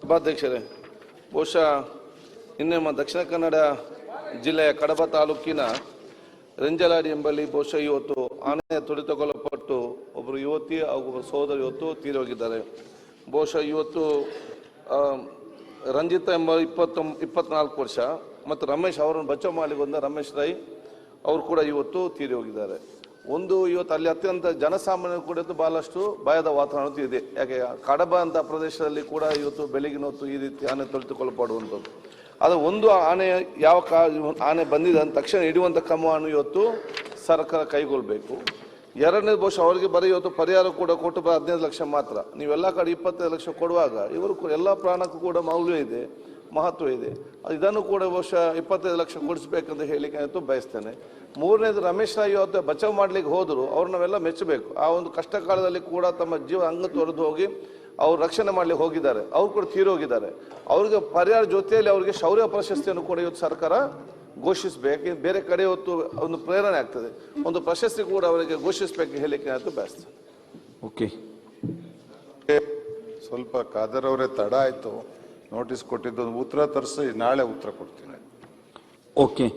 ಸಭಾಧ್ಯಕ್ಷರೇ, ಬಹುಶಃ ನಿನ್ನೆ ದಕ್ಷಿಣ ಕನ್ನಡ ಜಿಲ್ಲೆಯ ಕಡಬ ತಾಲೂಕಿನ ರೆಂಜಲಾಡಿ ಎಂಬಲ್ಲಿ ಬಹುಶಃ ಇವತ್ತು ಆನೆ ತುಳಿತಗೊಳ್ಳಪಟ್ಟು ಒಬ್ಬರು ಯುವತಿ ಹಾಗೂ ಒಬ್ಬರು ಸಹೋದರಿ ಇವತ್ತು ತೀರೋಗಿದ್ದಾರೆ. ಬಹುಶಃ ಇವತ್ತು ರಂಜಿತಾ ಎಂಬ 24 ವರ್ಷ ಮತ್ತು ರಮೇಶ್ ಅವರನ್ನು ಬಚಾವ್ ಮಾಡಲಿಕ್ಕೆ ಬಂದ ರಮೇಶ್ ರೈ ಅವರು ಕೂಡ ಇವತ್ತು ತೀರಿ ಹೋಗಿದ್ದಾರೆ. ಇವತ್ತು ಅಲ್ಲಿ ಅತ್ಯಂತ ಜನಸಾಮಾನ್ಯರು ಕೂಡ ಬಹಳಷ್ಟು ಭಯದ ವಾತಾವರಣ ಇದೆ. ಯಾಕೆ ಕಡಬ ಅಂತ ಪ್ರದೇಶದಲ್ಲಿ ಕೂಡ ಇವತ್ತು ಬೆಳಗಿನ ಹೊತ್ತು ಈ ರೀತಿ ಆನೆ ತುಳಿತುಕೊಳ್ಳಪಡುವಂಥದ್ದು. ಆದರೆ ಆನೆ ಆನೆ ಬಂದಿದೆ ಅಂದ ತಕ್ಷಣ ಹಿಡಿಯುವಂಥ ಕ್ರಮವನ್ನು ಇವತ್ತು ಸರ್ಕಾರ ಕೈಗೊಳ್ಳಬೇಕು. ಎರಡನೇದು ಬಹುಶಃ ಅವರಿಗೆ ಬರೀ ಇವತ್ತು ಪರಿಹಾರ ಕೂಡ ಕೊಟ್ಟು 15 ಲಕ್ಷ ಮಾತ್ರ. ನೀವೆಲ್ಲ ಕಡೆ 25 ಲಕ್ಷ ಕೊಡುವಾಗ ಇವರು ಎಲ್ಲ ಪ್ರಾಣಕ್ಕೂ ಕೂಡ ಮೌಲ್ಯ ಇದೆ, ಮಹತ್ವ ಇದೆ. ಇದನ್ನು ಕೂಡ ಬಹುಶಃ 25 ಲಕ್ಷ ಕೊಡಿಸ್ಬೇಕಂತ ಹೇಳಿಕೆ ಬಯಸ್ತೇನೆ. ಮೂರನೇದು ರಮೇಶ್ ರಾಯ್ ಇವತ್ತು ಬಚಾವ್ ಮಾಡ್ಲಿಕ್ಕೆ ಹೋದ್ರು, ಅವ್ರು ನಾವೆಲ್ಲ ಮೆಚ್ಚಬೇಕು. ಆ ಒಂದು ಕಷ್ಟ ಕಾಲದಲ್ಲಿ ಕೂಡ ತಮ್ಮ ಜೀವ ಅಂಗ ತೊರೆದು ಹೋಗಿ ಅವ್ರು ರಕ್ಷಣೆ ಮಾಡ್ಲಿಕ್ಕೆ ಹೋಗಿದ್ದಾರೆ. ಅವ್ರು ಕೂಡ ತೀರೋಗಿದ್ದಾರೆ. ಅವ್ರಿಗೆ ಪರಿಹಾರ ಜೊತೆಯಲ್ಲಿ ಅವರಿಗೆ ಶೌರ್ಯ ಪ್ರಶಸ್ತಿಯನ್ನು ಕೂಡ ಇವತ್ತು ಸರ್ಕಾರ ಘೋಷಿಸಬೇಕು. ಬೇರೆ ಕಡೆ ಇವತ್ತು ಒಂದು ಪ್ರೇರಣೆ ಆಗ್ತದೆ, ಒಂದು ಪ್ರಶಸ್ತಿ ಕೂಡ ಅವರಿಗೆ ಘೋಷಿಸಬೇಕು ಹೇಳಿಕೆ ಬಯಸ್ತೇನೆ. ಓಕೆ, ಸ್ವಲ್ಪ ಖಾದರ್ ಅವರೇ ತಡ ಆಯ್ತು, ನೋಟಿಸ್ ಕೊಟ್ಟಿದ್ದು ಉತ್ತರ ತರಿಸಿ ನಾಳೆ ಉತ್ತರ ಕೊಡ್ತೀನಿ. ಓಕೆ.